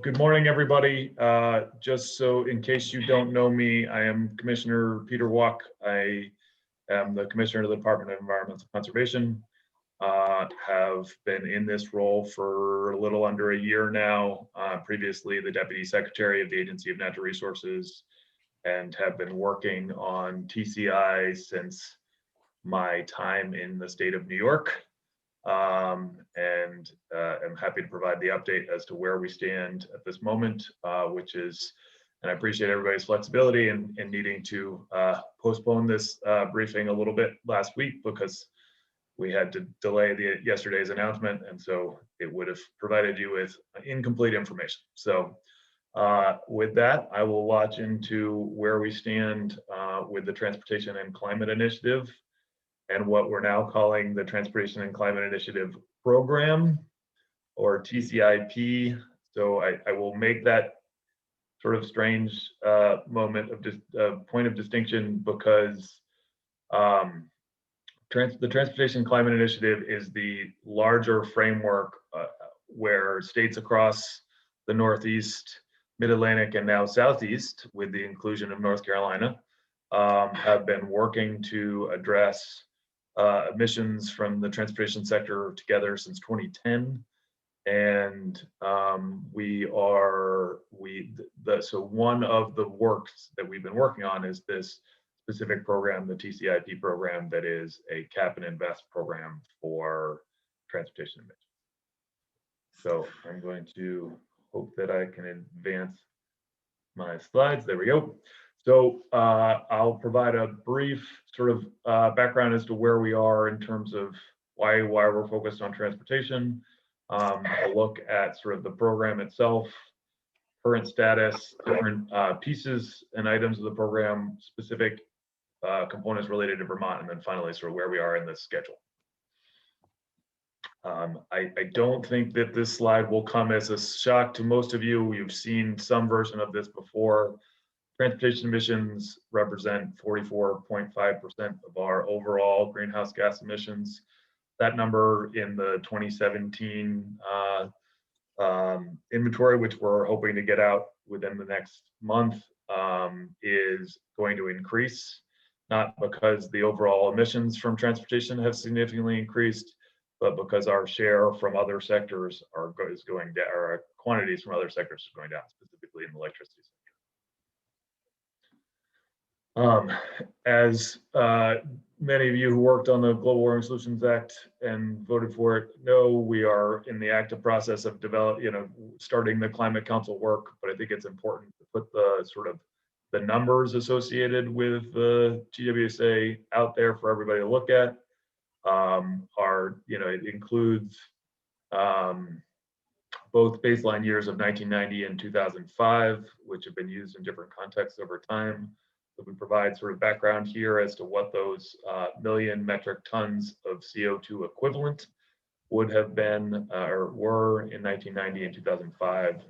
Good morning, everybody. Just so in case you don't know me, I am Commissioner Peter Walke. I am the Commissioner of the Department of Environmental Conservation. Have been in this role for a little under a year now. Previously, the Deputy Secretary of the Agency of Natural Resources, and have been working on TCI since my time in the state of New York. And I'm happy to provide the update as to where we stand at this moment, which is, and I appreciate everybody's flexibility in needing to postpone this briefing a little bit last week because we had to delay yesterday's announcement, and so it would have provided you with incomplete information. So with that, I will launch into where we stand with the Transportation and Climate Initiative, and what we're now calling the Transportation and Climate Initiative Program, or TCI-P. So I will make that sort of strange moment of point of distinction because the Transportation and Climate Initiative is the larger framework where states across the Northeast, Mid-Atlantic, and now Southeast, with the inclusion of North Carolina, have been working to address emissions from the transportation sector together since 2010, and so one of the works that we've been working on is this specific program, the TCI-P program, that is a cap and invest program for transportation emissions. So I'm going to hope that I can advance my slides. There we go. So I'll provide a brief sort of background as to where we are in terms of why we're focused on transportation. A look at sort of the program itself, current status, different pieces and items of the program, specific components related to Vermont, and then finally sort of where we are in the schedule. I don't think that this slide will come as a shock to most of you. You've seen some version of this before. Transportation emissions represent 44.5% of our overall greenhouse gas emissions. That number in the 2017 inventory, which we're hoping to get out within the next month, is going to increase, not because the overall emissions from transportation have significantly increased, but because our share from other sectors is going down, or quantities from other sectors are going down, specifically in the electricity sector. As many of you who worked on the Global Warming Solutions Act and voted for it know, we are in the active process of starting the Climate Council work, but I think it's important to put the sort of the numbers associated with the GWSA out there for everybody to look at. It includes both baseline years of 1990 and 2005, which have been used in different contexts over time. So we provide sort of background here as to what those million metric tons of CO2 equivalent would have been or were in 1990 and 2005,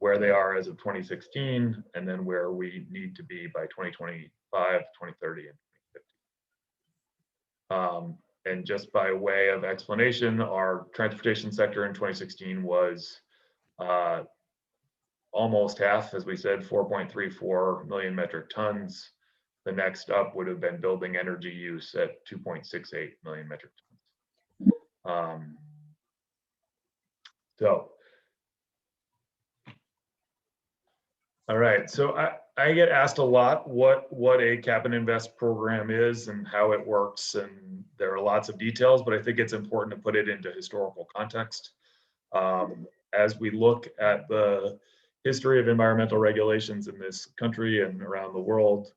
where they are as of 2016, and then where we need to be by 2025, 2030, and 2050. And just by way of explanation, our transportation sector in 2016 was almost half, as we said, 4.34 million metric tons. The next up would have been building energy use at 2.68 million metric tons. All right, so I get asked a lot what a cap and invest program is and how it works, and there are lots of details, but I think it's important to put it into historical context. As we look at the history of environmental regulations in this country and around the world,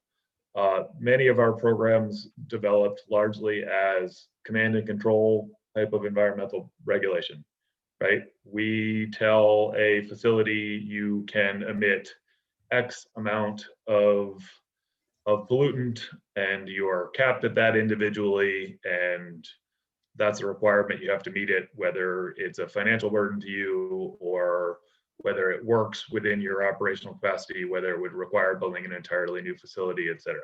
many of our programs developed largely as command and control type of environmental regulation, right? We tell a facility you can emit X amount of pollutant, and you are capped at that individually, and that's a requirement. You have to meet it, whether it's a financial burden to you or whether it works within your operational capacity, whether it would require building an entirely new facility, et cetera.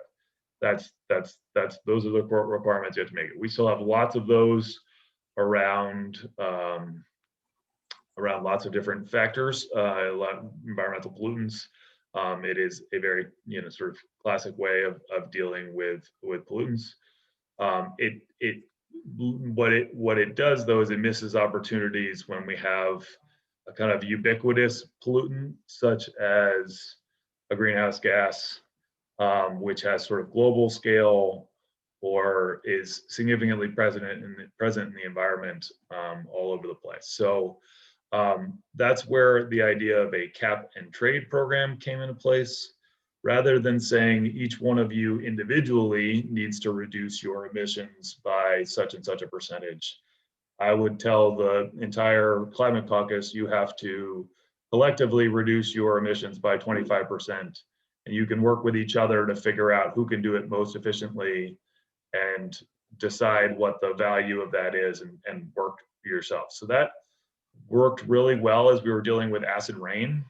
Those are the requirements you have to make. We still have lots of those around around lots of different factors, a lot of environmental pollutants. It is a very, sort of classic way of dealing with pollutants. What it does though is it misses opportunities when we have a kind of ubiquitous pollutant such as a greenhouse gas, which has sort of global scale or is significantly present in the environment all over the place. So that's where the idea of a cap and trade program came into place. Rather than saying each one of you individually needs to reduce your emissions by such and such a percentage, I would tell the entire climate caucus, you have to collectively reduce your emissions by 25%. And you can work with each other to figure out who can do it most efficiently and decide what the value of that is and work yourself. So that worked really well as we were dealing with acid rain.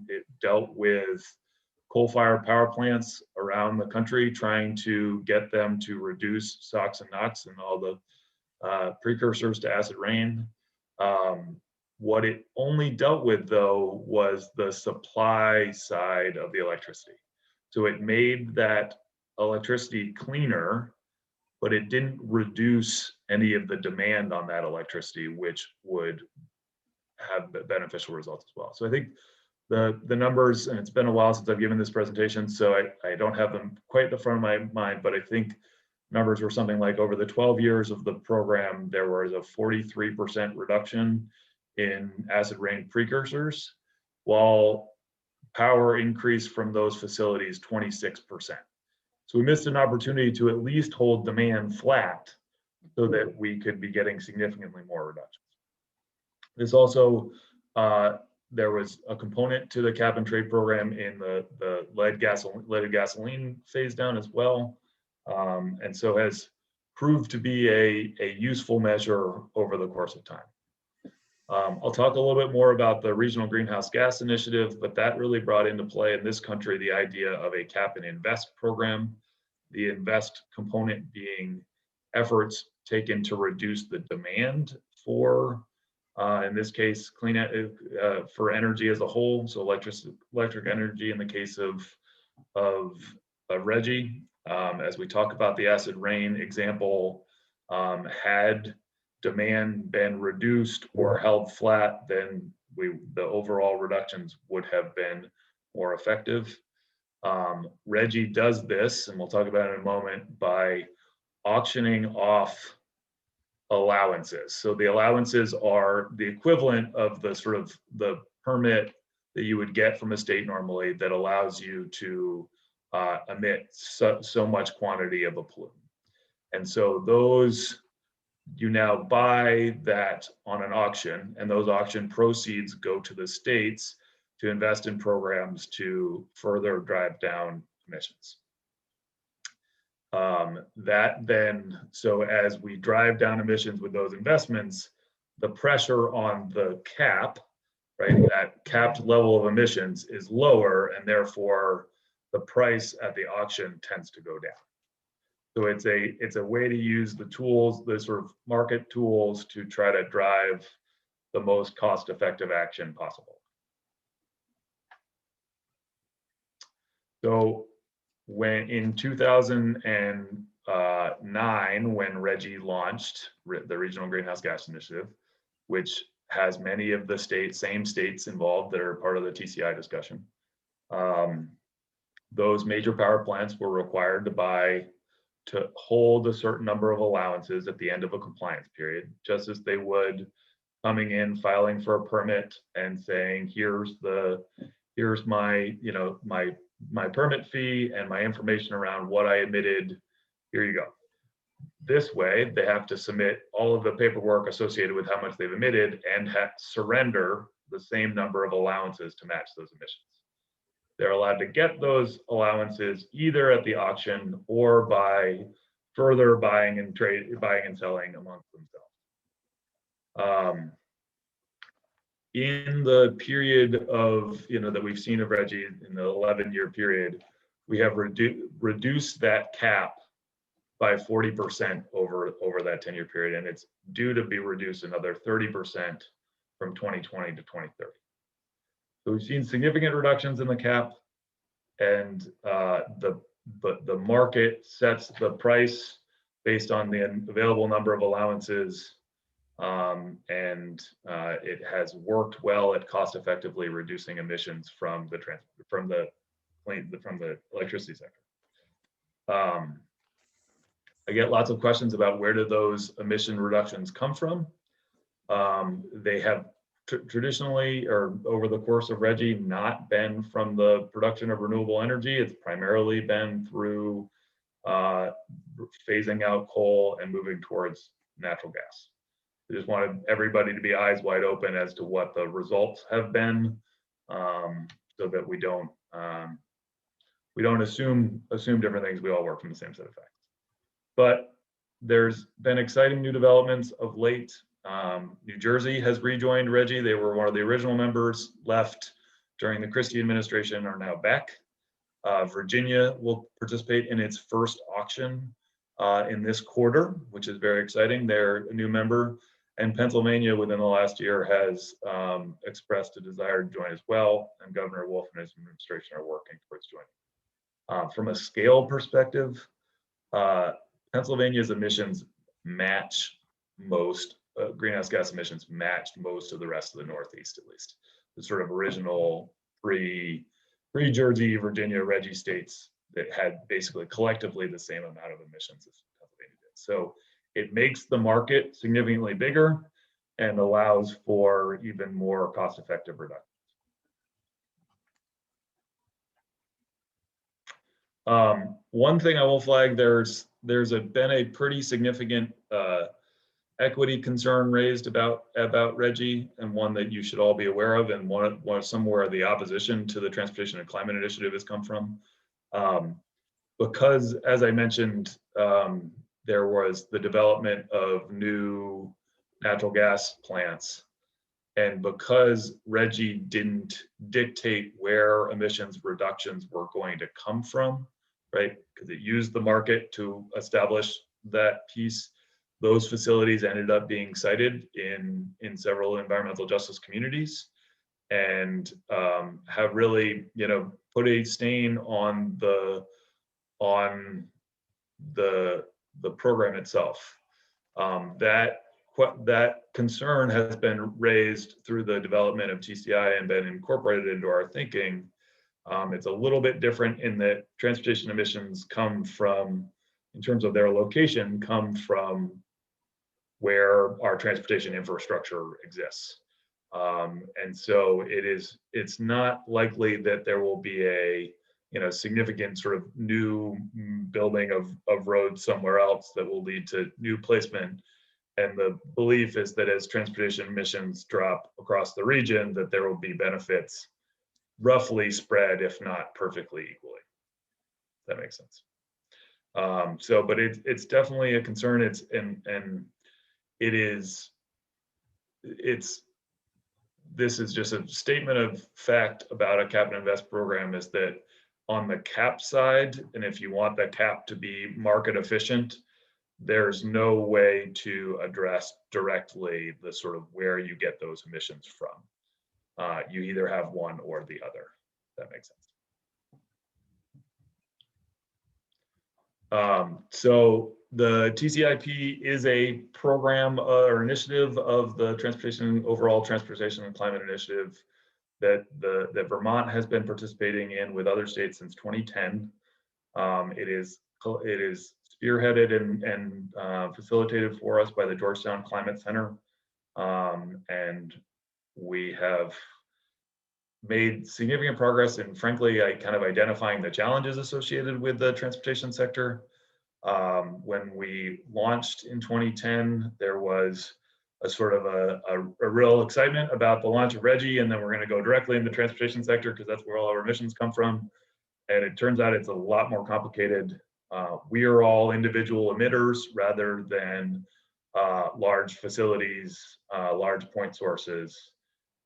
It dealt with coal-fired power plants around the country, trying to get them to reduce SOx and NOx and all the precursors to acid rain. What it only dealt with, though, was the supply side of the electricity. So it made that electricity cleaner, but it didn't reduce any of the demand on that electricity, which would have beneficial results as well. So I think the numbers, and it's been a while since I've given this presentation, so I don't have them quite at the front of my mind, but I think numbers were something like over the 12 years of the program, there was a 43% reduction in acid rain precursors, while power increased from those facilities 26%. So we missed an opportunity to at least hold demand flat so that we could be getting significantly more reductions. This also, there was a component to the cap and trade program in the leaded gasoline phase down as well. And so has proved to be a useful measure over the course of time. I'll talk a little bit more about the Regional Greenhouse Gas Initiative, but that really brought into play in this country the idea of a cap and invest program. The invest component being efforts taken to reduce the demand for, in this case, for energy as a whole. So electric energy in the case of RGGI. As we talk about the acid rain example, had demand been reduced or held flat, then the overall reductions would have been more effective. RGGI does this, and we'll talk about it in a moment, by auctioning off allowances. So the allowances are the equivalent of the sort of the permit that you would get from a state normally that allows you to emit so much quantity of a pollutant. And so those, you now buy that on an auction, and those auction proceeds go to the states to invest in programs to further drive down emissions. So as we drive down emissions with those investments, the pressure on the cap, right, that capped level of emissions is lower, and therefore the price at the auction tends to go down. So it's a way to use the tools, the sort of market tools, to try to drive the most cost-effective action possible. So when in 2009, when RGGI launched the Regional Greenhouse Gas Initiative, which has many of the same states involved that are part of the TCI discussion, those major power plants were required to hold a certain number of allowances at the end of a compliance period, just as they would coming in, filing for a permit and saying, here's my, my permit fee and my information around what I emitted, here you go. This way, they have to submit all of the paperwork associated with how much they've emitted and surrender the same number of allowances to match those emissions. They're allowed to get those allowances either at the auction or by further buying and selling amongst themselves. In the period of, that we've seen of RGGI in the 11-year period, we have reduced that cap by 40% over that 10-year period, and it's due to be reduced another 30% from 2020 to 2030. So we've seen significant reductions in the cap, and the market sets the price based on the available number of allowances, and it has worked well at cost effectively reducing emissions from the electricity sector. I get lots of questions about where do those emission reductions come from. They have traditionally, or over the course of RGGI, not been from the production of renewable energy. It's primarily been through phasing out coal and moving towards natural gas. I just wanted everybody to be eyes wide open as to what the results have been, so that we don't assume different things. We all work from the same set of facts. But there's been exciting new developments of late. New Jersey has rejoined RGGI. They were one of the original members, left during the Christie administration, are now back. Virginia will participate in its first auction in this quarter, which is very exciting. They're a new member. And Pennsylvania, within the last year, has expressed a desire to join as well. And Governor Wolf and his administration are working towards joining. From a scale perspective, Pennsylvania's emissions match most, greenhouse gas emissions matched most of the rest of the Northeast, at least. The sort of original pre-Jersey, Virginia, RGGI states that had basically collectively the same amount of emissions as Pennsylvania did. So it makes the market significantly bigger and allows for even more cost-effective reductions. One thing I will flag, there's been a pretty significant equity concern raised about RGGI, and one that you should all be aware of, and one somewhere the opposition to the Transportation and Climate Initiative has come from. Because, as I mentioned, there was the development of new natural gas plants, and because RGGI didn't dictate where emissions reductions were going to come from, right? Because it used the market to establish that piece. Those facilities ended up being cited in several environmental justice communities, and have really, put a stain on the program itself. That concern has been raised through the development of TCI and been incorporated into our thinking. It's a little bit different in that transportation emissions come from, in terms of their location, come from where our transportation infrastructure exists. And so it's not likely that there will be a significant sort of new building of roads somewhere else that will lead to new placement. And the belief is that as transportation emissions drop across the region, that there will be benefits roughly spread, if not perfectly equally. If that makes sense. But it's definitely a concern. This is just a statement of fact about a cap and invest program, is that on the cap side, and if you want the cap to be market efficient, there's no way to address directly the sort of where you get those emissions from. You either have one or the other. If that makes sense. So the TCI-P is a program or initiative of the overall Transportation and Climate Initiative that Vermont has been participating in with other states since 2010. It is spearheaded and facilitated for us by the Georgetown Climate Center, and we have made significant progress in, frankly, kind of identifying the challenges associated with the transportation sector. When we launched in 2010, there was a sort of a real excitement about the launch of RGGI, and then we're going to go directly in the transportation sector because that's where all our emissions come from. And it turns out it's a lot more complicated. We are all individual emitters rather than large facilities, large point sources,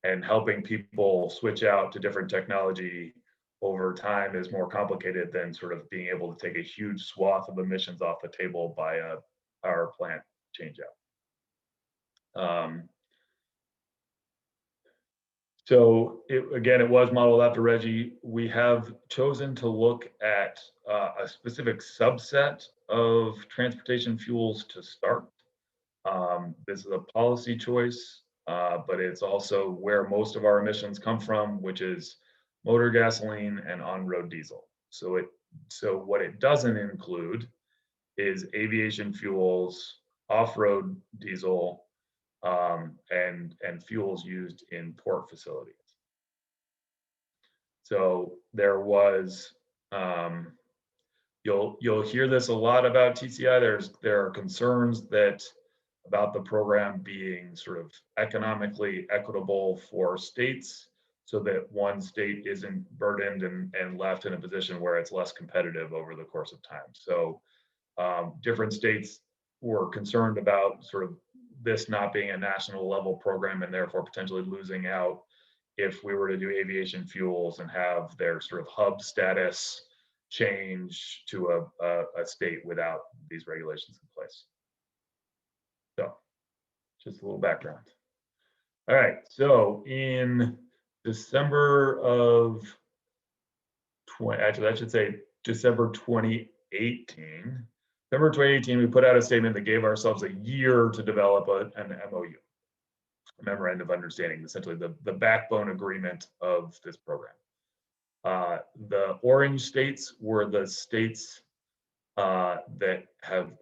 and helping people switch out to different technology over time is more complicated than sort of being able to take a huge swath of emissions off the table by a power plant change out. So again, it was modeled after RGGI. We have chosen to look at a specific subset of transportation fuels to start. This is a policy choice, but it's also where most of our emissions come from, which is motor gasoline and on-road diesel. So what it doesn't include is aviation fuels, off-road diesel, and fuels used in port facilities. So there was, you'll hear this a lot about TCI. There are concerns that about the program being sort of economically equitable for states, so that one state isn't burdened and left in a position where it's less competitive over the course of time. So different states were concerned about sort of this not being a national level program and therefore potentially losing out if we were to do aviation fuels and have their sort of hub status change to a state without these regulations in place. So just a little background. All right, so in December of actually I should say December 2018, we put out a statement that gave ourselves a year to develop an MOU, a memorandum of understanding, essentially the backbone agreement of this program. The orange states were the states that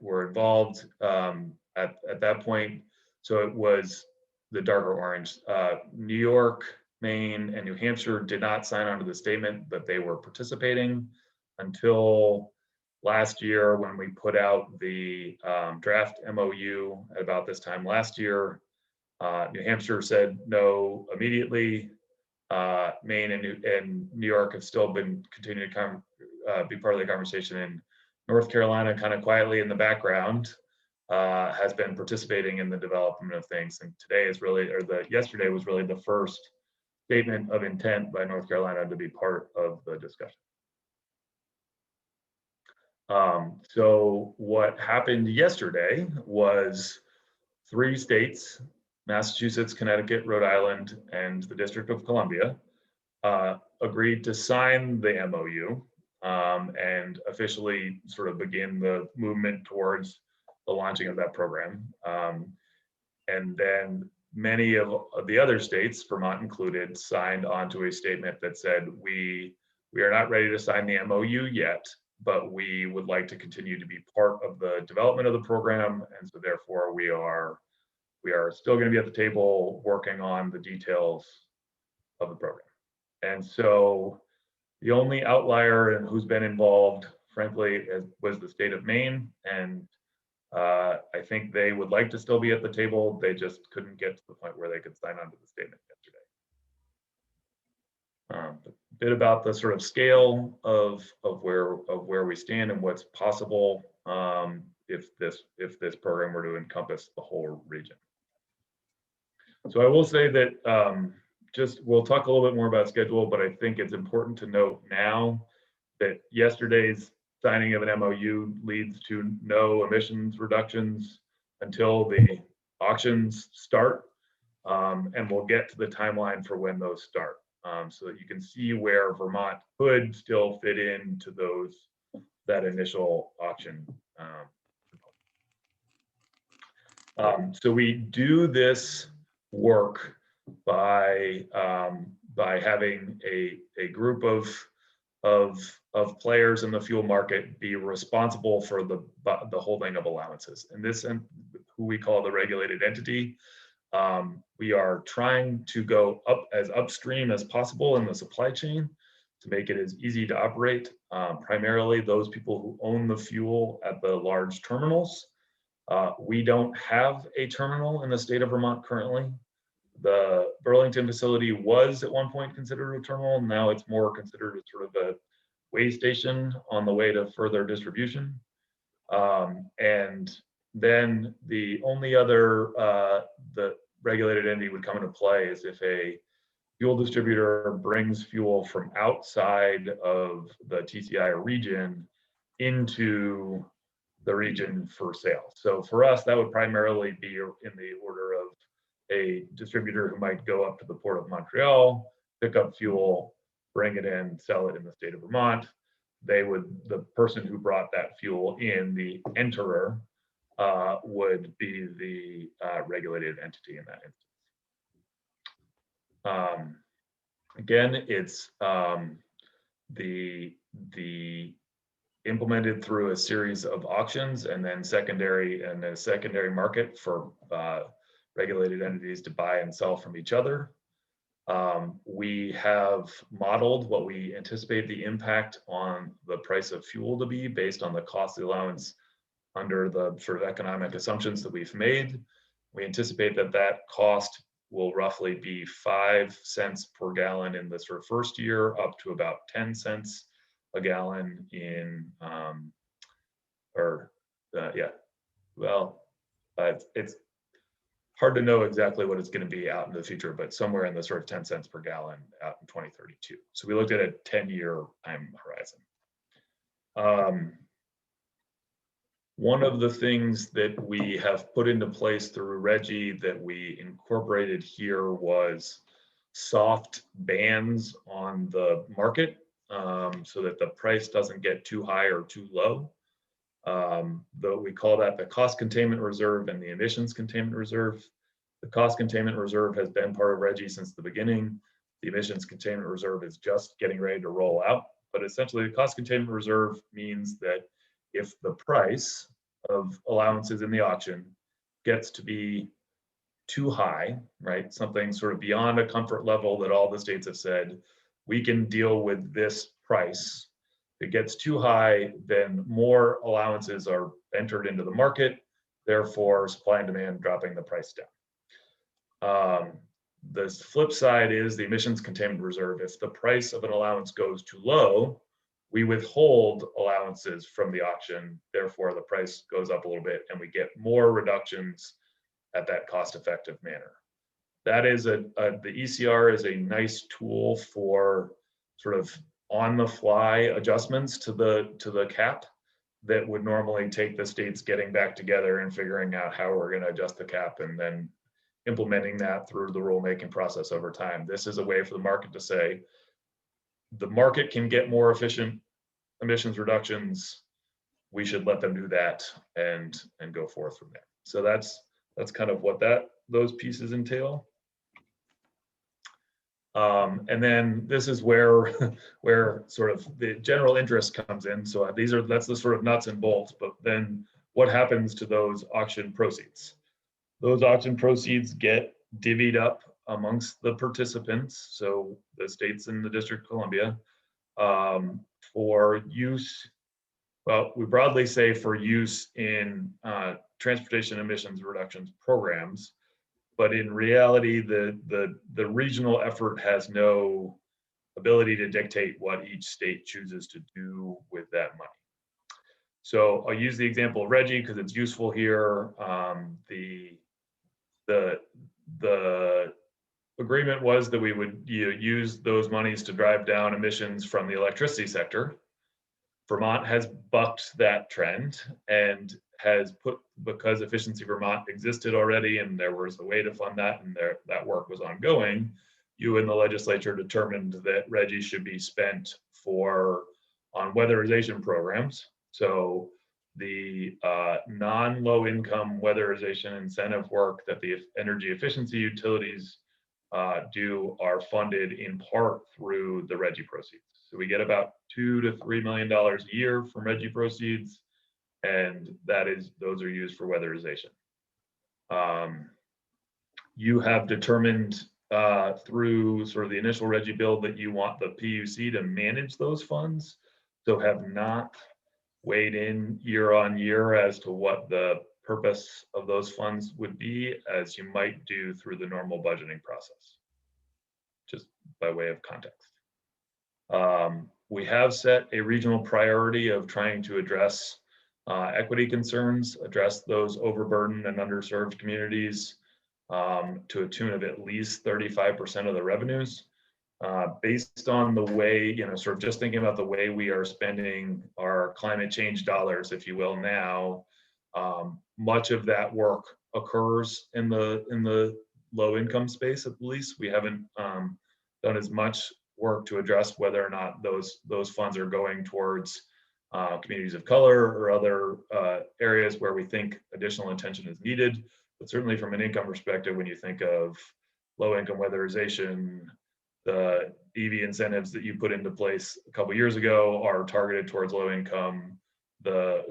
were involved at that point. So it was the darker orange. New York, Maine, and New Hampshire did not sign on to the statement, but they were participating until last year when we put out the draft MOU at about this time last year. New Hampshire said no immediately. Maine and New York have still been continuing to be part of the conversation, and North Carolina, kind of quietly in the background, has been participating in the development of things. And today is really, yesterday was really the first statement of intent by North Carolina to be part of the discussion. So what happened yesterday was 3 states, Massachusetts, Connecticut, Rhode Island, and the District of Columbia, agreed to sign the MOU and officially sort of begin the movement towards the launching of that program. And then many of the other states, Vermont included, signed onto a statement that said, we are not ready to sign the MOU yet, but we would like to continue to be part of the development of the program. And so therefore we are still going to be at the table working on the details of the program. And so the only outlier who's been involved, frankly, was the state of Maine. And I think they would like to still be at the table. They just couldn't get to the point where they could sign on to the statement yesterday. A bit about the sort of scale of where we stand and what's possible if this program were to encompass the whole region. So I will say that we'll talk a little bit more about schedule, but I think it's important to note now that yesterday's signing of an MOU leads to no emissions reductions until the auctions start, and we'll get to the timeline for when those start, so that you can see where Vermont could still fit into that initial auction. So we do this work by having a group of players in the fuel market be responsible for the holding of allowances. And this, who we call the regulated entity, we are trying to go as upstream as possible in the supply chain to make it as easy to operate. Primarily those people who own the fuel at the large terminals. We don't have a terminal in the state of Vermont currently. The Burlington facility was at one point considered a terminal. Now it's more considered a sort of a way station on the way to further distribution. And then the only other the regulated entity would come into play is if a fuel distributor brings fuel from outside of the TCI region into the region for sale. So for us, that would primarily be in the order of a distributor who might go up to the Port of Montreal, pick up fuel, bring it in, sell it in the state of Vermont. The person who brought that fuel in, the enterer, would be the regulated entity in that instance. Again, it's the implemented through a series of auctions and then a secondary market for regulated entities to buy and sell from each other. We have modeled what we anticipate the impact on the price of fuel to be based on the cost of the allowance under the sort of economic assumptions that we've made. We anticipate that that cost will roughly be 5 cents per gallon in the sort of first year, up to about 10 cents a gallon in, it's hard to know exactly what it's going to be out in the future, but somewhere in the sort of 10 cents per gallon out in 2032. So we looked at a 10-year time horizon. One of the things that we have put into place through RGGI that we incorporated here was soft bands on the market, so that the price doesn't get too high or too low. Though we call that the cost containment reserve and the emissions containment reserve. The cost containment reserve has been part of RGGI since the beginning. The emissions containment reserve is just getting ready to roll out. But essentially, the cost containment reserve means that if the price of allowances in the auction gets to be too high, right? Something sort of beyond a comfort level that all the states have said, we can deal with this price. If it gets too high, then more allowances are entered into the market, therefore supply and demand dropping the price down. The flip side is the emissions containment reserve. If the price of an allowance goes too low, we withhold allowances from the auction, therefore the price goes up a little bit and we get more reductions at that cost-effective manner. That is the ECR is a nice tool for sort of on-the-fly adjustments to the cap that would normally take the states getting back together and figuring out how we're going to adjust the cap and then implementing that through the rulemaking process over time. This is a way for the market to say, the market can get more efficient emissions reductions. We should let them do that and go forth from there. So that's kind of what those pieces entail. And then this is where sort of the general interest comes in. So that's the sort of nuts and bolts. But then what happens to those auction proceeds? Those auction proceeds get divvied up amongst the participants, so the states and the District of Columbia, for use. Well, we broadly say for use in transportation emissions reductions programs, but in reality, the regional effort has no ability to dictate what each state chooses to do with that money. So I'll use the example of RGGI because it's useful here. The agreement was that we would use those monies to drive down emissions from the electricity sector. Vermont has bucked that trend and has because Efficiency Vermont existed already and there was a way to fund that and that work was ongoing, you and the legislature determined that RGGI should be spent on weatherization programs. So the non-low income weatherization incentive work that the energy efficiency utilities do are funded in part through the RGGI proceeds. So we get about $2 to $3 million a year from RGGI proceeds, and those are used for weatherization. You have determined through sort of the initial RGGI bill that you want the PUC to manage those funds, so have not weighed in year on year as to what the purpose of those funds would be, as you might do through the normal budgeting process, just by way of context. We have set a regional priority of trying to address equity concerns, address those overburdened and underserved communities to a tune of at least 35% of the revenues. Based on the way, sort of just thinking about the way we are spending our climate change dollars, if you will, now, much of that work occurs in the low income space at least. We haven't done as much work to address whether or not those funds are going towards communities of color or other areas where we think additional attention is needed. But certainly from an income perspective, when you think of low income weatherization, the EV incentives that you put into place a couple years ago are targeted towards low income. I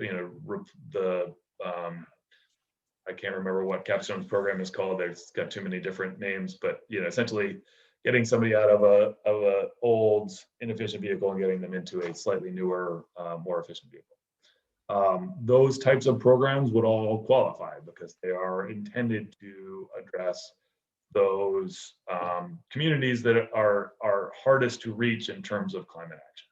can't remember what Capstone's program is called. There's got too many different names, but essentially getting somebody out of a old inefficient vehicle and getting them into a slightly newer, more efficient vehicle. Those types of programs would all qualify because they are intended to address those communities that are hardest to reach in terms of climate action.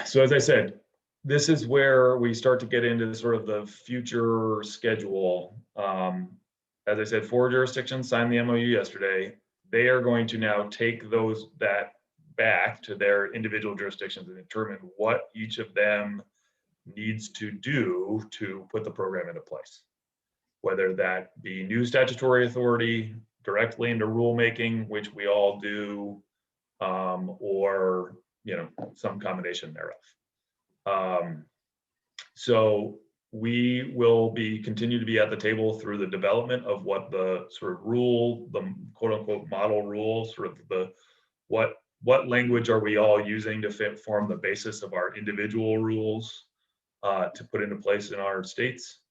So as I said, this is where we start to get into sort of the future schedule. As I said, 4 jurisdictions signed the MOU yesterday. They are going to now take that back to their individual jurisdictions and determine what each of them needs to do to put the program into place. Whether that be new statutory authority, directly into rulemaking, which we all do, or some combination thereof. So we will continue to be at the table through the development of what the sort of rule, the quote unquote model rule, sort of what language are we all using to form the basis of our individual rules to put into place in our states.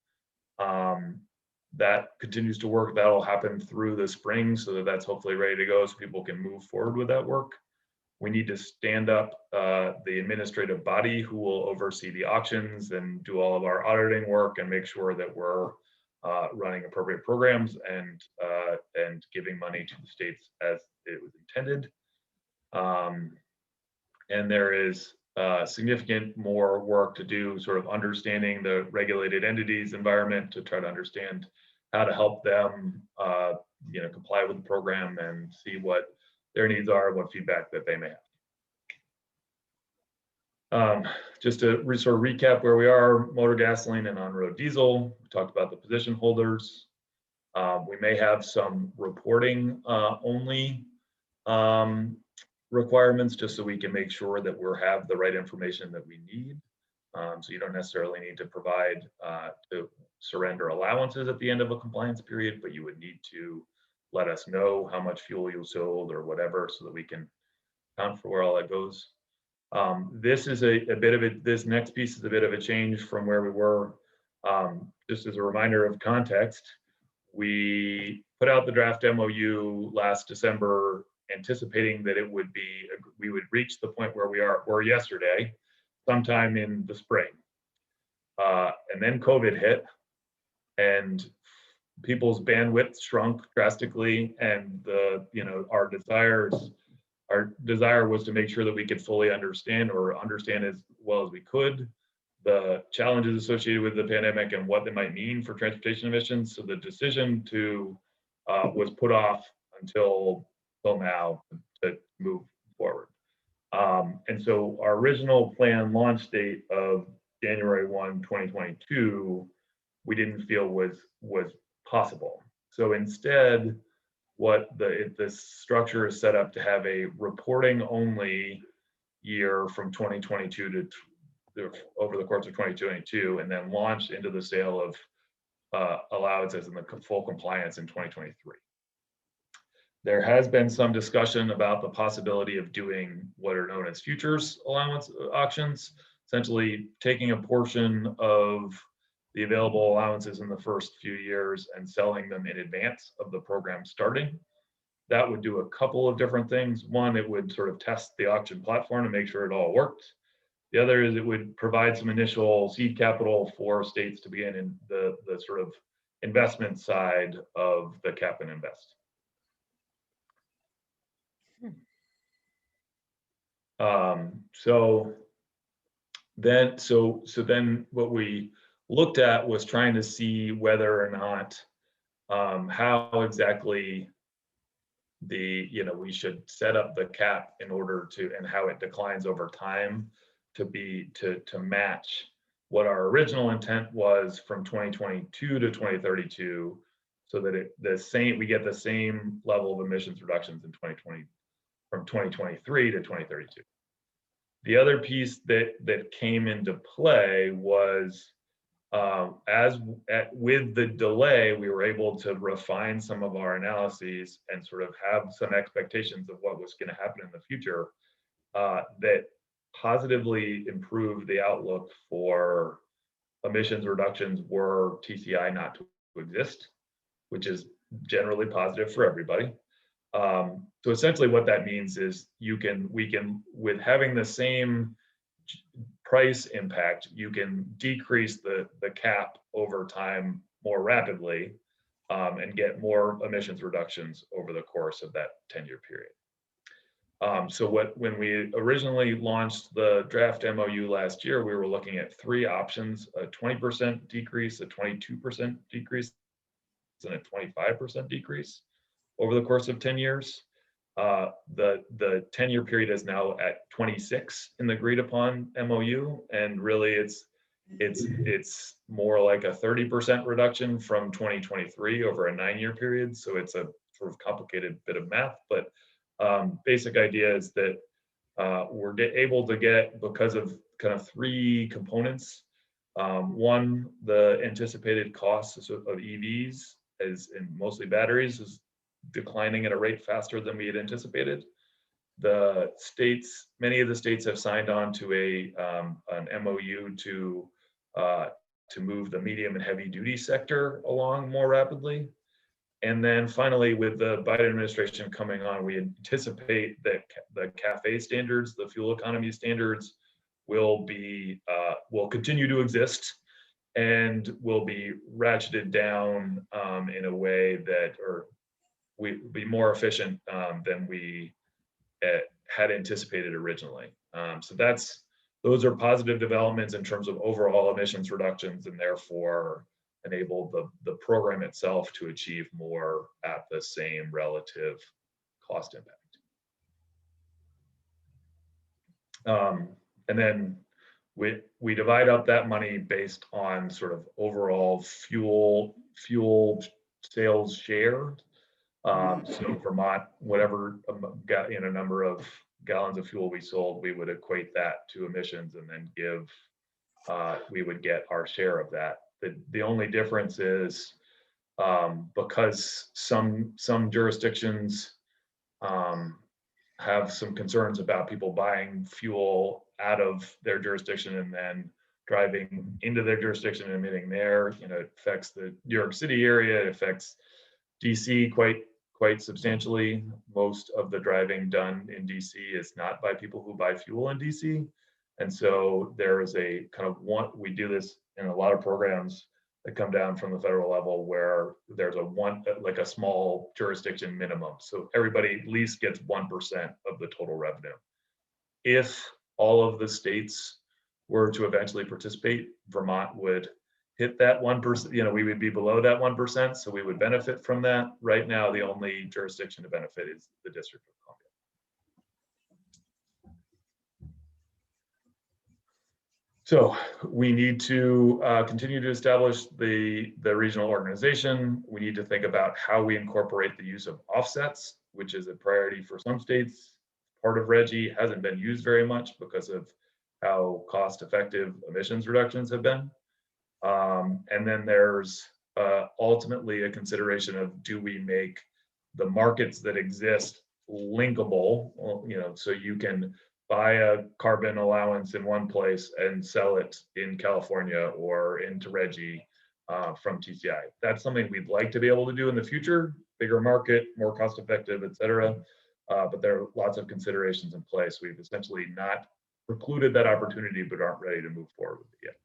That continues to work. That'll happen through the spring so that's hopefully ready to go so people can move forward with that work. We need to stand up the administrative body who will oversee the auctions and do all of our auditing work and make sure that we're running appropriate programs and giving money to the states as it was intended. And there is significant more work to do, sort of understanding the regulated entities environment to try to understand how to help them comply with the program and see what their needs are, what feedback that they may have. Just to sort of recap where we are, motor gasoline and on-road diesel, we talked about the position holders. We may have some reporting only requirements just so we can make sure that we have the right information that we need. So you don't necessarily need to provide to surrender allowances at the end of a compliance period, but you would need to let us know how much fuel you sold or whatever so that we can account for where all that goes. This is a bit of it, this next piece is a bit of a change from where we were. Just as a reminder of context, we put out the draft MOU last December anticipating that we would reach the point where we were yesterday, sometime in the spring. And then COVID hit and people's bandwidth shrunk drastically, and our desire was to make sure that we could fully understand as well as we could the challenges associated with the pandemic and what they might mean for transportation emissions. So the decision was put off until now to move forward. And so our original plan launch date of January 1, 2022, we didn't feel was possible. So instead, this structure is set up to have a reporting only year from 2022 to over the course of 2022, and then launch into the sale of allowances and the full compliance in 2023. There has been some discussion about the possibility of doing what are known as futures allowance auctions, essentially taking a portion of the available allowances in the first few years and selling them in advance of the program starting. That would do a couple of different things. One, it would sort of test the auction platform to make sure it all worked. The other is it would provide some initial seed capital for states to begin in the sort of investment side of the cap and invest. So then what we looked at was trying to see whether or not how exactly we should set up the cap in order to, and how it declines over time to match what our original intent was from 2022 to 2032, so that we get the same level of emissions reductions in 2020 from 2023 to 2032. The other piece that came into play was with the delay, we were able to refine some of our analyses and sort of have some expectations of what was going to happen in the future that positively improved the outlook for emissions reductions were TCI not to exist, which is generally positive for everybody. So essentially what that means is we can, with having the same price impact, you can decrease the cap over time more rapidly and get more emissions reductions over the course of that 10-year period. So when we originally launched the draft MOU last year, we were looking at 3 options: a 20% decrease, a 22% decrease, and a 25% decrease over the course of 10 years. The 10-year period is now at 26 in the agreed upon MOU, and really it's more like a 30% reduction from 2023 over a 9-year period. So it's a sort of complicated bit of math, but basic idea is that we're able to get, because of kind of 3 components. One, the anticipated costs of EVs, and mostly batteries, is declining at a rate faster than we had anticipated. Many of the states have signed on to an MOU to move the medium and heavy duty sector along more rapidly. And then finally, with the Biden administration coming on, we anticipate that the CAFE standards, the fuel economy standards, will continue to exist and will be ratcheted down in a way that will be more efficient than we had anticipated originally. So those are positive developments in terms of overall emissions reductions, and therefore enable the program itself to achieve more at the same relative cost impact. And then we divide up that money based on sort of overall fuel sales share. So Vermont, whatever number of gallons of fuel we sold, we would equate that to emissions, and then we would get our share of that. The only difference is because some jurisdictions have some concerns about people buying fuel out of their jurisdiction and then driving into their jurisdiction and emitting there. It affects the New York City area. It affects DC quite substantially. Most of the driving done in DC is not by people who buy fuel in DC. And so there is a kind of we do this in a lot of programs that come down from the federal level, where there's like a small jurisdiction minimum. So everybody at least gets 1% of the total revenue. If all of the states were to eventually participate, Vermont would hit that 1%, we would be below that 1%, so we would benefit from that. Right now, the only jurisdiction to benefit is the District of Columbia. So we need to continue to establish the regional organization. We need to think about how we incorporate the use of offsets, which is a priority for some states. Part of RGGI hasn't been used very much because of how cost-effective emissions reductions have been. And then there's ultimately a consideration of, do we make the markets that exist linkable? So you can buy a carbon allowance in one place and sell it in California or into RGGI from TCI. That's something we'd like to be able to do in the future. Bigger market, more cost effective, et cetera. But there are lots of considerations in place. We've essentially not precluded that opportunity, but aren't ready to move forward with it yet.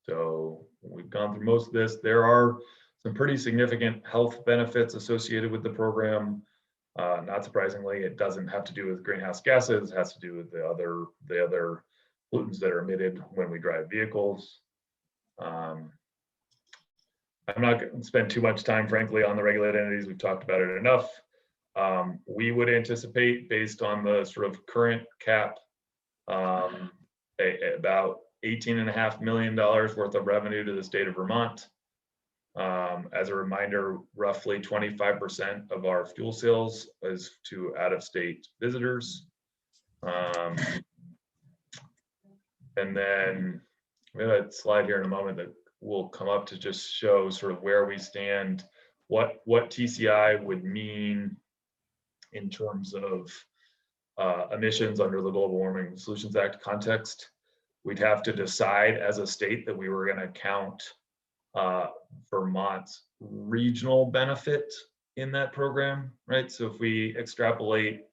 So we've gone through most of this. There are some pretty significant health benefits associated with the program. Not surprisingly, it doesn't have to do with greenhouse gases. It has to do with the other pollutants that are emitted when we drive vehicles. I'm not going to spend too much time, frankly, on the regulated entities. We've talked about it enough. We would anticipate, based on the sort of current cap about $18.5 million worth of revenue to the state of Vermont. As a reminder, roughly 25% of our fuel sales is to out-of-state visitors. And then we have a slide here in a moment that will come up to just show sort of where we stand, what TCI would mean in terms of emissions under the Global Warming Solutions Act context. We'd have to decide as a state that we were going to count Vermont's regional benefit in that program, right? So if we extrapolate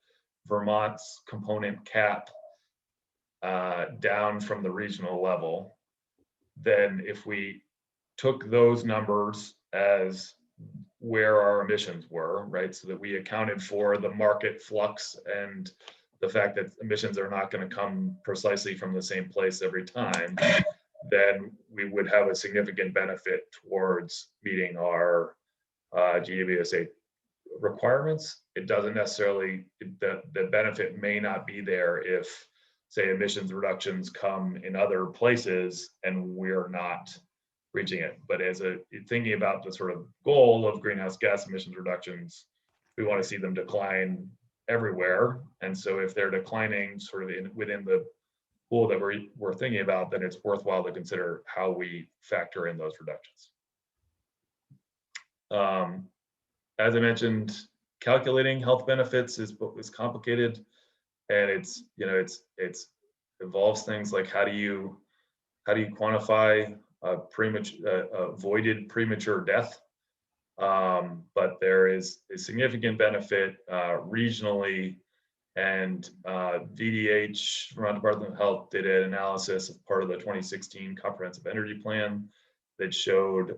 Vermont's component cap down from the regional level, then if we took those numbers as where our emissions were, right, so that we accounted for the market flux and the fact that emissions are not going to come precisely from the same place every time, then we would have a significant benefit towards meeting our GWSA requirements. It doesn't necessarily, the benefit may not be there if, say, emissions reductions come in other places and we're not reaching it. But as thinking about the sort of goal of greenhouse gas emissions reductions, we want to see them decline everywhere. And so if they're declining sort of within the pool that we're thinking about, then it's worthwhile to consider how we factor in those reductions. As I mentioned, calculating health benefits is complicated, and it's involves things like how do you quantify avoided premature death. But there is a significant benefit regionally, and VDH, Vermont Department of Health, did an analysis as part of the 2016 Comprehensive Energy Plan that showed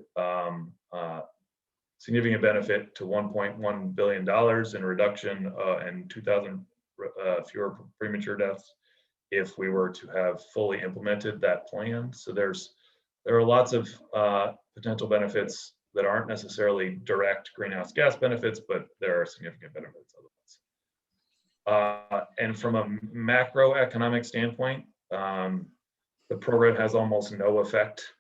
significant benefit to $1.1 billion in reduction and 2,000 fewer premature deaths if we were to have fully implemented that plan. So there are lots of potential benefits that aren't necessarily direct greenhouse gas benefits, but there are significant benefits otherwise. And from a macroeconomic standpoint, the program has almost no effect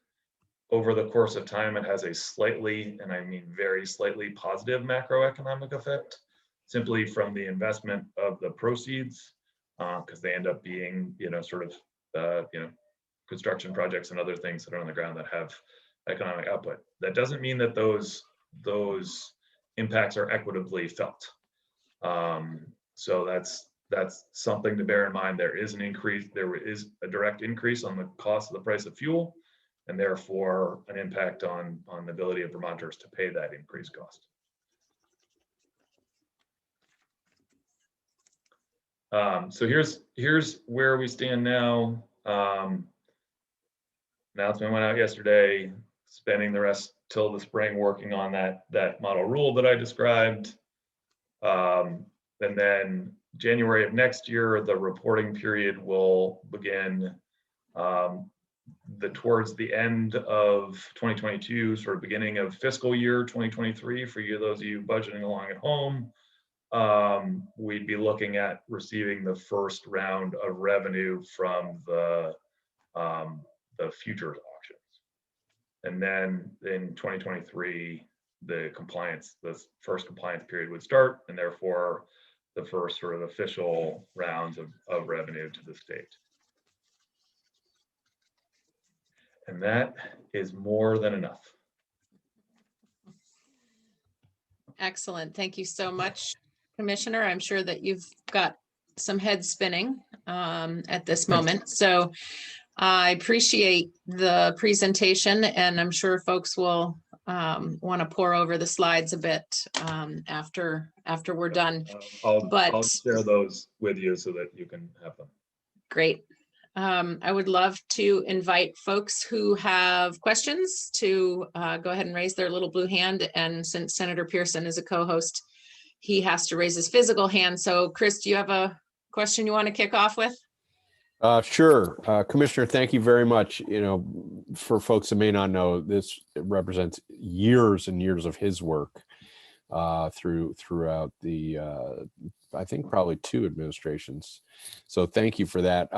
over the course of time. It has a slightly, and I mean very slightly, positive macroeconomic effect, simply from the investment of the proceeds, because they end up being, sort of, construction projects and other things that are on the ground that have economic output. That doesn't mean that those impacts are equitably felt. So that's something to bear in mind. There is a direct increase on the cost of the price of fuel, and therefore an impact on the ability of Vermonters to pay that increased cost. So here's where we stand now. Announcement went out yesterday, spending the rest till the spring working on that model rule that I described. And then January of next year, the reporting period will begin towards the end of 2022, sort of beginning of fiscal year 2023. For those of you budgeting along at home, we'd be looking at receiving the first round of revenue from the futures auctions. And then in 2023, the first compliance period would start, and therefore the first sort of official rounds of revenue to the state. And that is more than enough. Excellent. Thank you so much, Commissioner. I'm sure that you've got some head spinning at this moment. So I appreciate the presentation, and I'm sure folks will want to pore over the slides a bit after we're done. I'll share those with you so that you can have them. Great. I would love to invite folks who have questions to go ahead and raise their little blue hand. And since Senator Pearson is a co-host, he has to raise his physical hand. So Chris, do you have a question you want to kick off with? Sure. Commissioner, thank you very much. For folks that may not know, this represents years and years of his work throughout the I think probably 2 administrations. So thank you for that.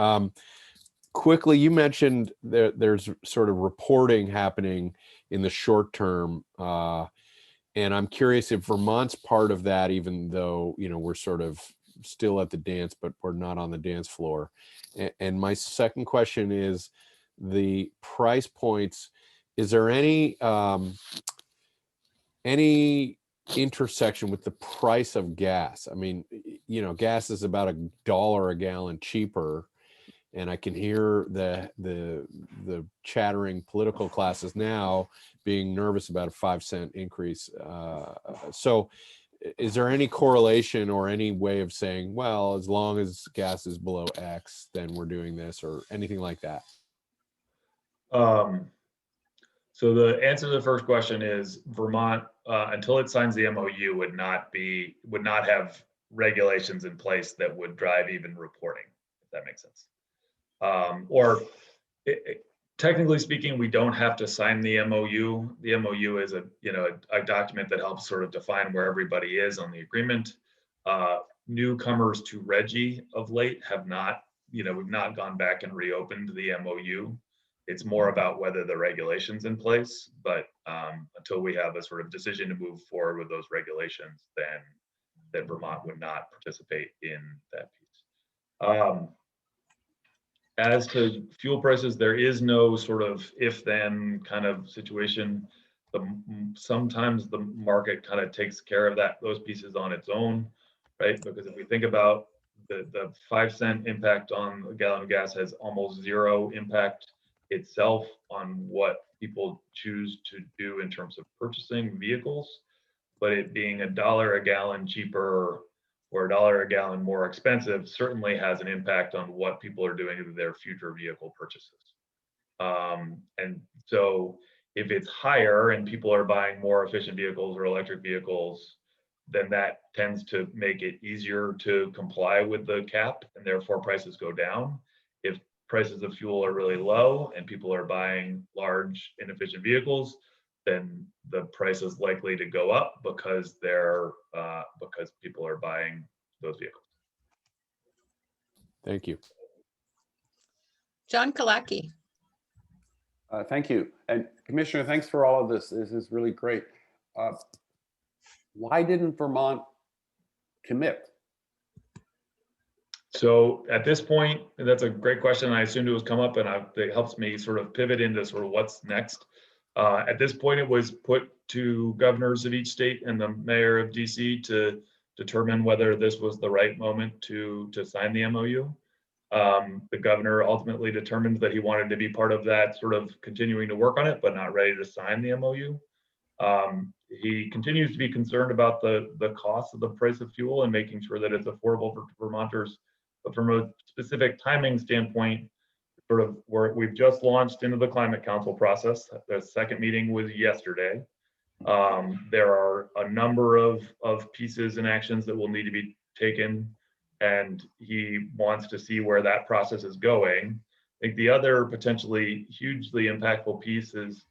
Quickly, you mentioned there's sort of reporting happening in the short term. And I'm curious if Vermont's part of that, even though, we're sort of still at the dance, but we're not on the dance floor. And my second question is the price points. Is there any intersection with the price of gas? I mean, gas is about $1 a gallon cheaper, and I can hear the chattering political classes now being nervous about a 5-cent increase. So is there any correlation or any way of saying, well, as long as gas is below X, then we're doing this, or anything like that? So the answer to the first question is Vermont, until it signs the MOU, would not have regulations in place that would drive even reporting, if that makes sense. Technically speaking, we don't have to sign the MOU. The MOU is a document that helps sort of define where everybody is on the agreement. Newcomers to RGGI of late have not, we've not gone back and reopened the MOU. It's more about whether the regulation's in place, but until we have a sort of decision to move forward with those regulations, then Vermont would not participate in that piece. As to fuel prices, there is no sort of if-then kind of situation. Sometimes the market kind of takes care of those pieces on its own, right? Because if we think about the 5-cent impact on a gallon of gas has almost zero impact itself on what people choose to do in terms of purchasing vehicles, but it being $1 a gallon cheaper or $1 a gallon more expensive certainly has an impact on what people are doing with their future vehicle purchases. And so if it's higher and people are buying more efficient vehicles or electric vehicles, then that tends to make it easier to comply with the cap, and therefore prices go down. If prices of fuel are really low and people are buying large inefficient vehicles, then the price is likely to go up because people are buying those vehicles. Thank you. John Kalaki. Thank you. And Commissioner, thanks for all of this. This is really great. Why didn't Vermont commit? So at this point, that's a great question. I assumed it was come up, and it helps me sort of pivot into sort of what's next. At this point, it was put to governors of each state and the mayor of DC to determine whether this was the right moment to sign the MOU. The governor ultimately determined that he wanted to be part of that, sort of continuing to work on it, but not ready to sign the MOU. He continues to be concerned about the cost of the price of fuel and making sure that it's affordable for Vermonters. But from a specific timing standpoint, sort of we've just launched into the Climate Council process. The second meeting was yesterday. There are a number of pieces and actions that will need to be taken, and he wants to see where that process is going. I think the other potentially hugely impactful piece is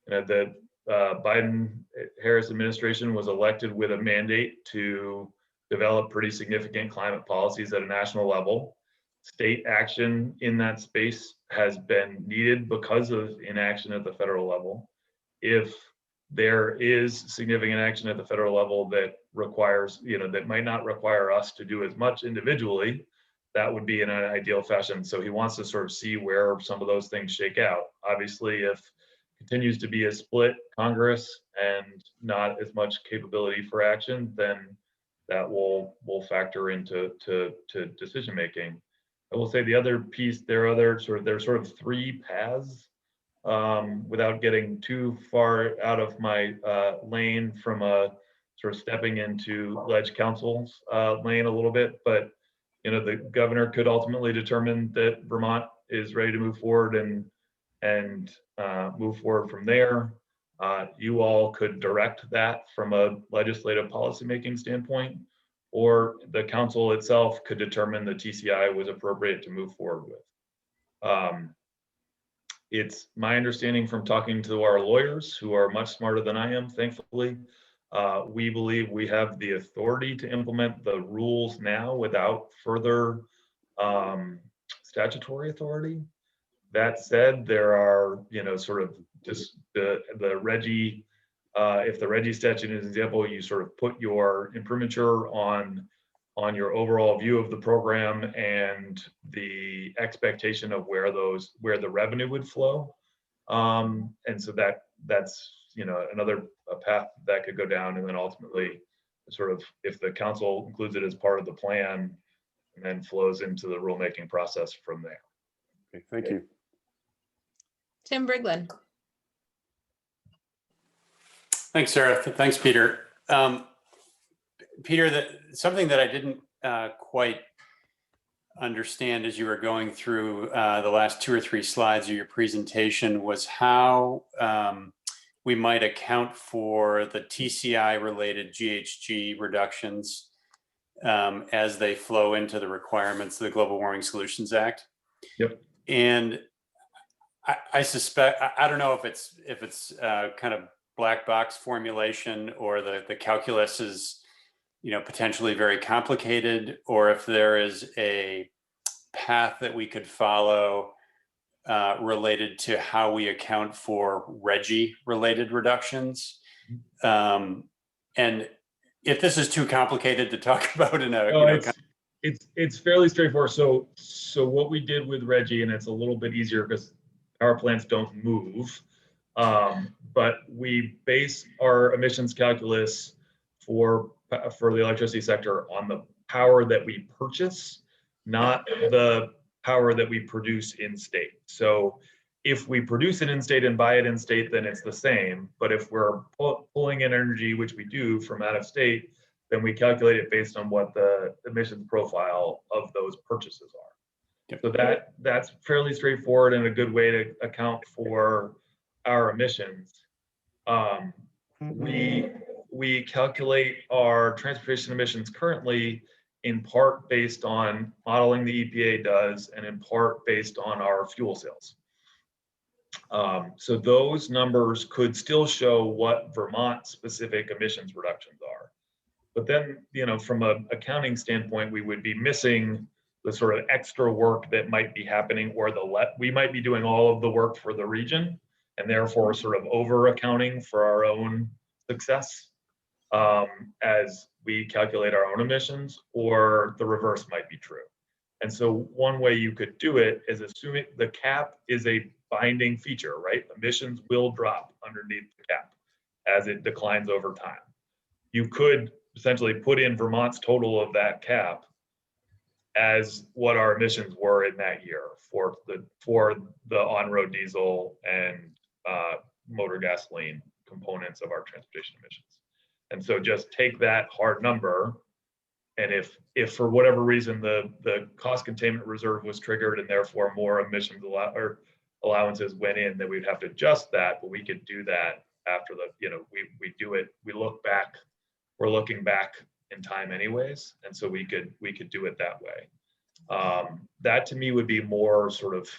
the Biden-Harris administration was elected with a mandate to develop pretty significant climate policies at a national level. State action in that space has been needed because of inaction at the federal level. If there is significant action at the federal level that requires, that might not require us to do as much individually, that would be in an ideal fashion. So he wants to sort of see where some of those things shake out. Obviously, if continues to be a split Congress and not as much capability for action, then that will factor into decision making. I will say the other piece, there's sort of 3 paths, without getting too far out of my lane from a sort of stepping into Ledge Council's lane a little bit, but the governor could ultimately determine that Vermont is ready to move forward and move forward from there. You all could direct that from a legislative policymaking standpoint, or the council itself could determine the TCI was appropriate to move forward with. It's my understanding from talking to our lawyers, who are much smarter than I am, thankfully, We believe we have the authority to implement the rules now without further statutory authority. That said, there are, sort of just the RGGI, if the RGGI statute is an example, you sort of put your imprimatur on your overall view of the program and the expectation of where the revenue would flow. And so that's, another path that could go down, and then ultimately sort of, if the council includes it as part of the plan, and then flows into the rulemaking process from there. Okay, thank you. Tim Briglin. Thanks, Sarah. Thanks, Peter. Peter, something that I didn't quite understand as you were going through the last 2 or 3 slides of your presentation was how we might account for the TCI-related GHG reductions as they flow into the requirements of the Global Warming Solutions Act. Yep. And I suspect, I don't know if it's kind of black box formulation, or the calculus is, potentially very complicated, or if there is a path that we could follow related to how we account for RGGI related reductions. And if this is too complicated to talk about in a, it's fairly straightforward. So what we did with RGGI, and it's a little bit easier because power plants don't move, but we base our emissions calculus for the electricity sector on the power that we purchase, not the power that we produce in state. So if we produce it in state and buy it in state, then it's the same. But if we're pulling in energy, which we do from out of state, then we calculate it based on what the emissions profile of those purchases are. Yep. So that's fairly straightforward and a good way to account for our emissions. We calculate our transportation emissions currently in part based on modeling the EPA does, and in part based on our fuel sales. So those numbers could still show what Vermont specific emissions reductions are. But then, from an accounting standpoint, we would be missing the sort of extra work that might be happening, or we might be doing all of the work for the region, and therefore sort of over accounting for our own success as we calculate our own emissions, or the reverse might be true. And so one way you could do it is assuming the cap is a binding feature, right? Emissions will drop underneath the cap as it declines over time. You could essentially put in Vermont's total of that cap as what our emissions were in that year for the on-road diesel and motor gasoline components of our transportation emissions. And so just take that hard number, and if for whatever reason the cost containment reserve was triggered and therefore more emissions allowances went in, then we'd have to adjust that. But we could do that after we do it. We're looking back in time anyways, and so we could do it that way. That to me would be more sort of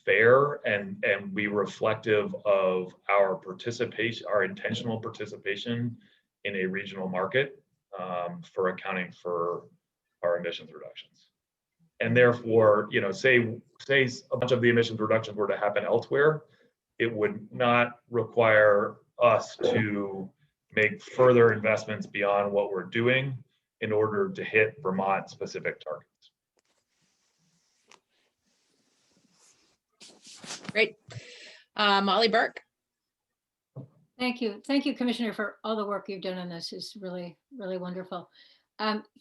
fair and be reflective of our participation, our intentional participation in a regional market for accounting for our emissions reductions. And therefore, say a bunch of the emissions reductions were to happen elsewhere, it would not require us to make further investments beyond what we're doing in order to hit Vermont specific targets. Great. Molly Burke. Thank you. Thank you, Commissioner, for all the work you've done on this. It's really, really wonderful.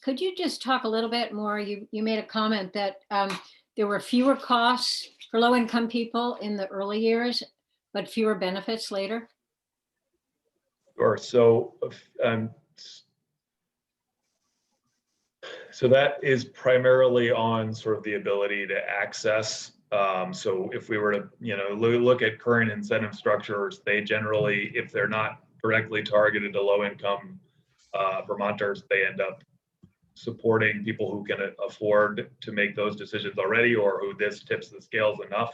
Could you just talk a little bit more? You made a comment that there were fewer costs for low-income people in the early years, but fewer benefits later. Sure. So that is primarily on sort of the ability to access. So if we were to, look at current incentive structures, they generally, if they're not directly targeted to low-income Vermonters, they end up supporting people who can afford to make those decisions already, or who this tips the scales enough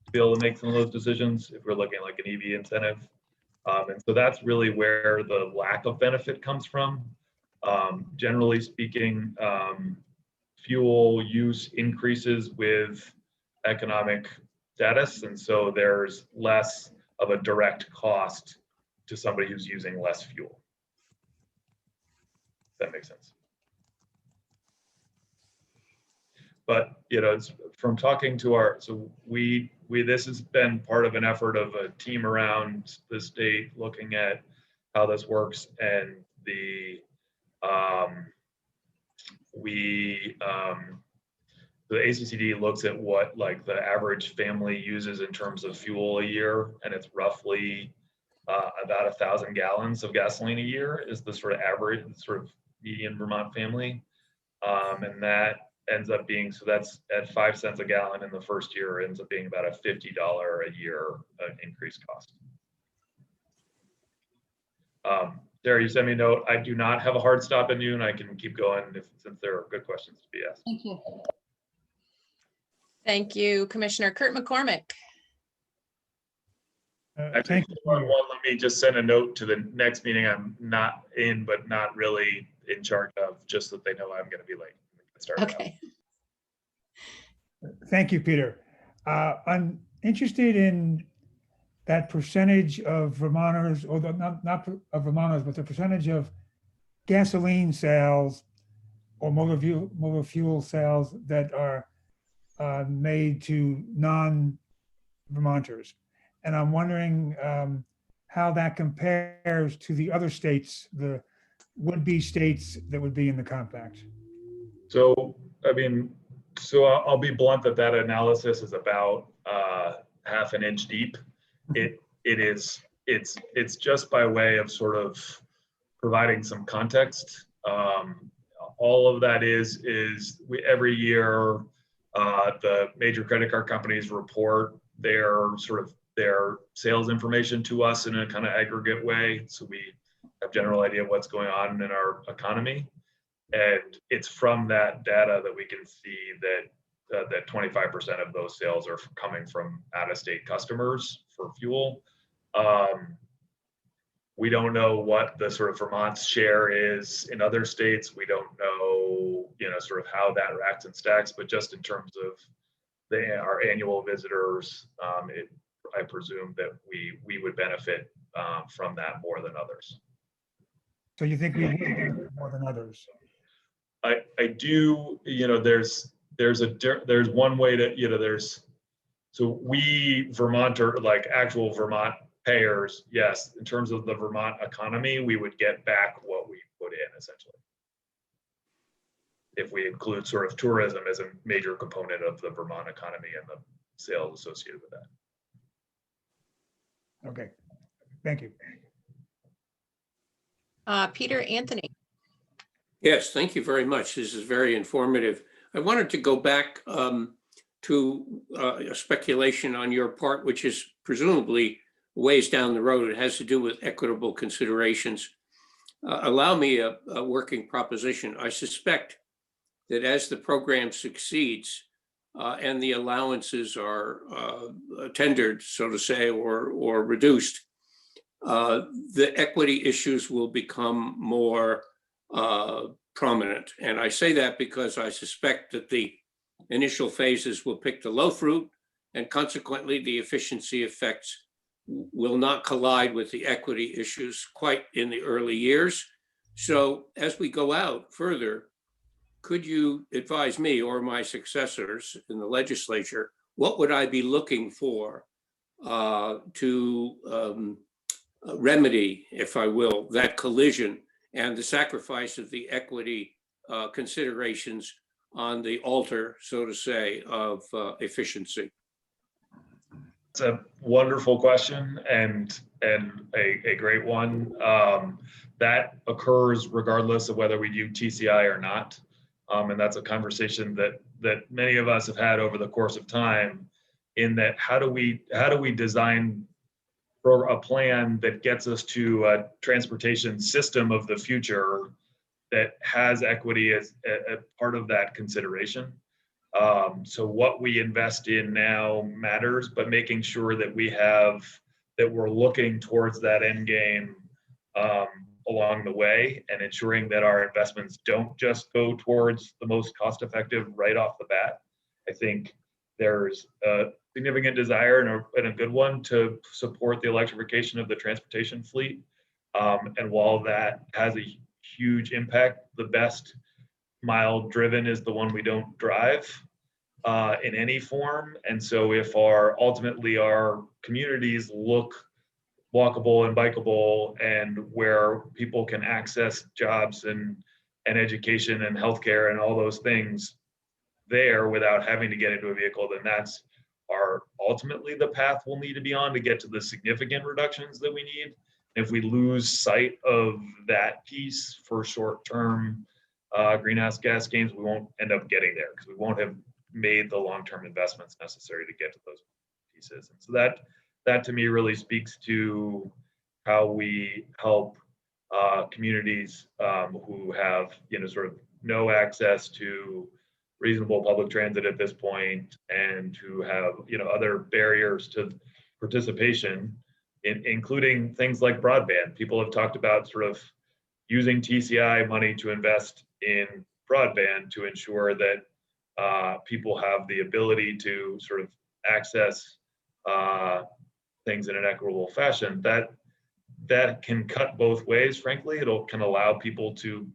to be able to make some of those decisions. If we're looking at like an EV incentive, And so that's really where the lack of benefit comes from. Generally speaking, fuel use increases with economic status, and so there's less of a direct cost to somebody who's using less fuel. If that makes sense. But it's from talking to this has been part of an effort of a team around the state looking at how this works, and the ACCD looks at what like the average family uses in terms of fuel a year, and it's roughly about 1,000 gallons of gasoline a year is the sort of average, sort of median Vermont family, and that ends up being, so that's at 5 cents a gallon in the first year, ends up being about a $50 a year increased cost. Sarah, you sent me a note. I do not have a hard stop at noon. I can keep going since there are good questions to be asked. Thank you. Thank you, Commissioner. Kurt McCormick. Actually, let me just send a note to the next meeting. I'm not in, but not really in charge of, just so that they know I'm going to be late. Okay. Thank you, Peter. I'm interested in that percentage of Vermonters, or not of Vermonters, but the percentage of gasoline sales or motor fuel sales that are made to non-Vermonters. And I'm wondering how that compares to the other states, the would-be states that would be in the compact. So, I mean, I'll be blunt that analysis is about half an inch deep. It's just by way of sort of providing some context. All of that is every year the major credit card companies report their sales information to us in a kind of aggregate way, so we have general idea of what's going on in our economy. And it's from that data that we can see that 25% of those sales are coming from out-of-state customers for fuel. We don't know what the sort of Vermont's share is in other states. We don't know, sort of how that racks and stacks, but just in terms of our annual visitors, I presume that we would benefit from that more than others. So you think we would benefit more than others? I do, there's one way to, so we Vermonter, like actual Vermont payers, yes, in terms of the Vermont economy, we would get back what we put in essentially, if we include sort of tourism as a major component of the Vermont economy and the sales associated with that. Okay, thank you. Peter Anthony. Yes, thank you very much. This is very informative. I wanted to go back to a speculation on your part, which is presumably ways down the road. It has to do with equitable considerations. Allow me a working proposition. I suspect that as the program succeeds and the allowances are tendered, so to say, or reduced, the equity issues will become more prominent. And I say that because I suspect that the initial phases will pick the low fruit, and consequently the efficiency effects will not collide with the equity issues quite in the early years. So as we go out further, could you advise me or my successors in the legislature, what would I be looking for to remedy, if I will, that collision and the sacrifice of the equity considerations on the altar, so to say, of efficiency? It's a wonderful question and a great one. That occurs regardless of whether we do TCI or not. And that's a conversation that many of us have had over the course of time, in that how do we design for a plan that gets us to a transportation system of the future that has equity as a part of that consideration. So what we invest in now matters, but making sure that we have that we're looking towards that end game along the way, and ensuring that our investments don't just go towards the most cost effective right off the bat. I think there's a significant desire and a good one to support the electrification of the transportation fleet. And while that has a huge impact, the best mile driven is the one we don't drive in any form. And so if ultimately our communities look walkable and bikeable, and where people can access jobs and education and healthcare and all those things there without having to get into a vehicle, then that's ultimately the path we'll need to be on to get to the significant reductions that we need. If we lose sight of that piece for short-term greenhouse gas gains, we won't end up getting there, because we won't have made the long-term investments necessary to get to those pieces. And so that to me really speaks to how we help communities who have, sort of no access to reasonable public transit at this point, and who have, other barriers to participation, including things like broadband. People have talked about sort of using TCI money to invest in broadband to ensure that people have the ability to sort of access things in an equitable fashion. That can cut both ways, frankly. Can allow people to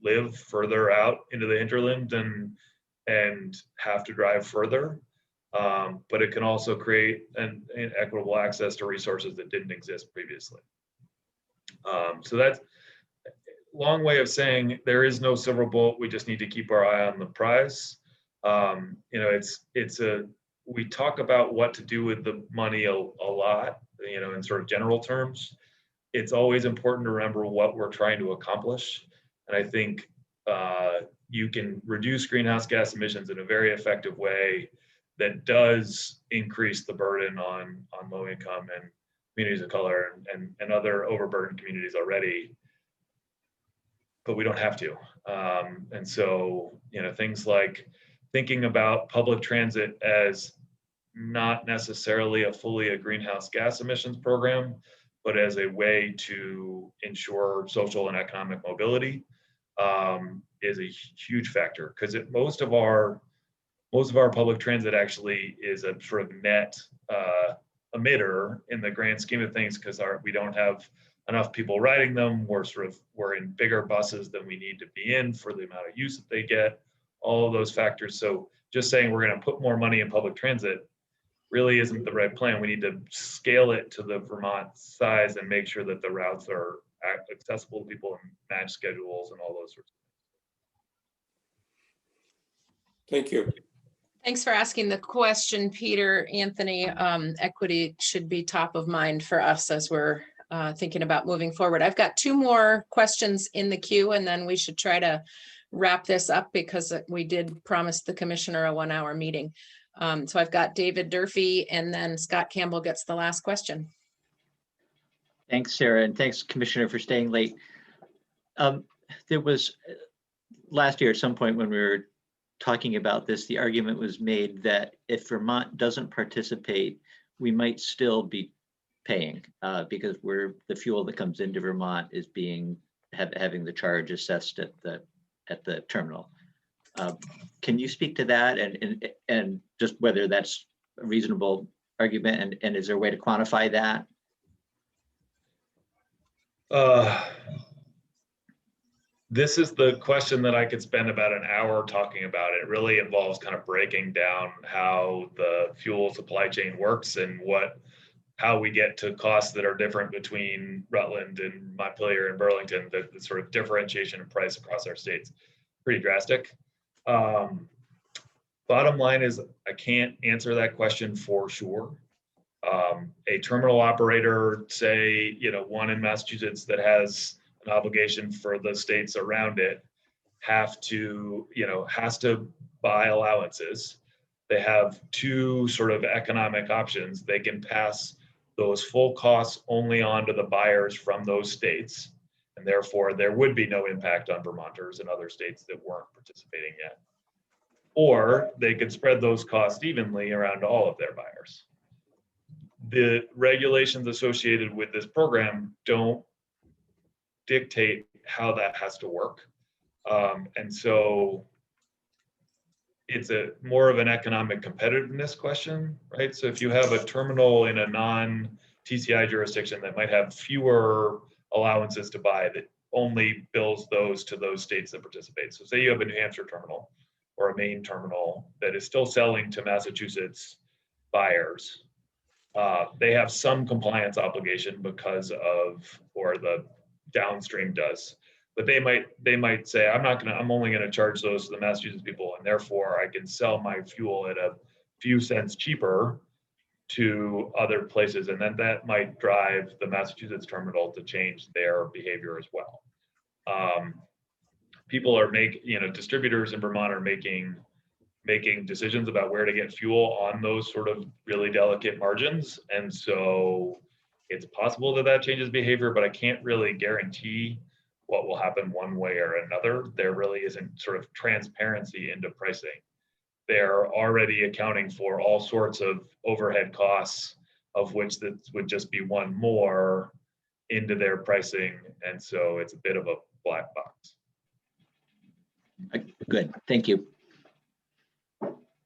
live further out into the hinterland and have to drive further. But it can also create an equitable access to resources that didn't exist previously. So that's a long way of saying there is no silver bullet. We just need to keep our eye on the prize. We talk about what to do with the money a lot, in sort of general terms. It's always important to remember what we're trying to accomplish. And I think you can reduce greenhouse gas emissions in a very effective way that does increase the burden on low income and communities of color and other overburdened communities already, but we don't have to. And so, things like thinking about public transit as not necessarily fully a greenhouse gas emissions program, but as a way to ensure social and economic mobility is a huge factor, because most of our public transit actually is a sort of net emitter in the grand scheme of things, because we don't have enough people riding them. We're in bigger buses than we need to be in for the amount of use that they get, all of those factors. So just saying we're going to put more money in public transit really isn't the right plan. We need to scale it to the Vermont size and make sure that the routes are accessible to people and match schedules and all those sorts of things. Thank you. Thanks for asking the question, Peter. Anthony, equity should be top of mind for us as we're thinking about moving forward. I've got two more questions in the queue, and then we should try to wrap this up, because we did promise the commissioner a 1-hour meeting. So I've got David Durfee, and then Scott Campbell gets the last question. Thanks, Sarah, and thanks, Commissioner, for staying late. There was last year at some point when we were talking about this, the argument was made that if Vermont doesn't participate, we might still be paying because the fuel that comes into Vermont is having the charge assessed at the terminal. Can you speak to that and just whether that's a reasonable argument, and is there a way to quantify that? This is the question that I could spend about an hour talking about. It really involves kind of breaking down how the fuel supply chain works and how we get to costs that are different between Rutland and Montpelier and Burlington. The sort of differentiation in price across our states, pretty drastic. Bottom line is I can't answer that question for sure. A terminal operator, say, one in Massachusetts that has an obligation for the states around it, has to buy allowances. They have two sort of economic options. They can pass those full costs only on to the buyers from those states, and therefore there would be no impact on Vermonters and other states that weren't participating yet. Or they could spread those costs evenly around all of their buyers. the regulations associated with this program don't dictate how that has to work. And so it's a more of an economic competitiveness question, right? So if you have a terminal in a non-TCI jurisdiction that might have fewer allowances to buy, that only bills those to those states that participate. So say you have a New Hampshire terminal or a Maine terminal that is still selling to Massachusetts buyers. They have some compliance obligation because of, or the downstream does, but they might say, I'm only gonna charge those to the Massachusetts people, and therefore I can sell my fuel at a few cents cheaper to other places. And then that might drive the Massachusetts terminal to change their behavior as well. People are distributors in Vermont are making decisions about where to get fuel on those sort of really delicate margins. And so it's possible that that changes behavior, but I can't really guarantee what will happen one way or another. There really isn't sort of transparency into pricing. They're already accounting for all sorts of overhead costs, of which that would just be one more into their pricing. And so it's a bit of a black box. Good, thank you.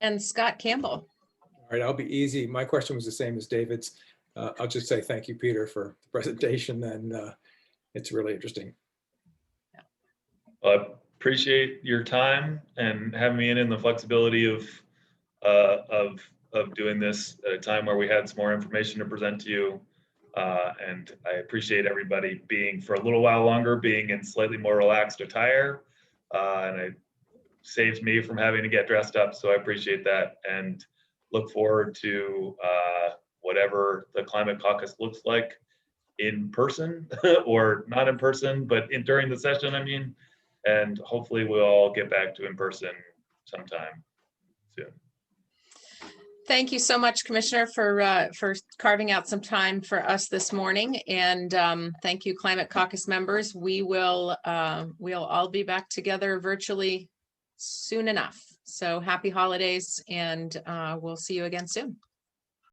And Scott Campbell. All right, I'll be easy. My question was the same as David's. I'll just say thank you, Peter, for the presentation, and it's really interesting. I appreciate your time and having me in the flexibility of doing this at a time where we had some more information to present to you. And I appreciate everybody being for a little while longer, being in slightly more relaxed attire. And it saves me from having to get dressed up. So I appreciate that and look forward to whatever the Climate Caucus looks like in person or not in person, but during the session, I mean, and hopefully we'll all get back to in person sometime soon. Thank you so much, Commissioner, for carving out some time for us this morning. And thank you, Climate Caucus members. We'll all be back together virtually soon enough. So happy holidays, and we'll see you again soon.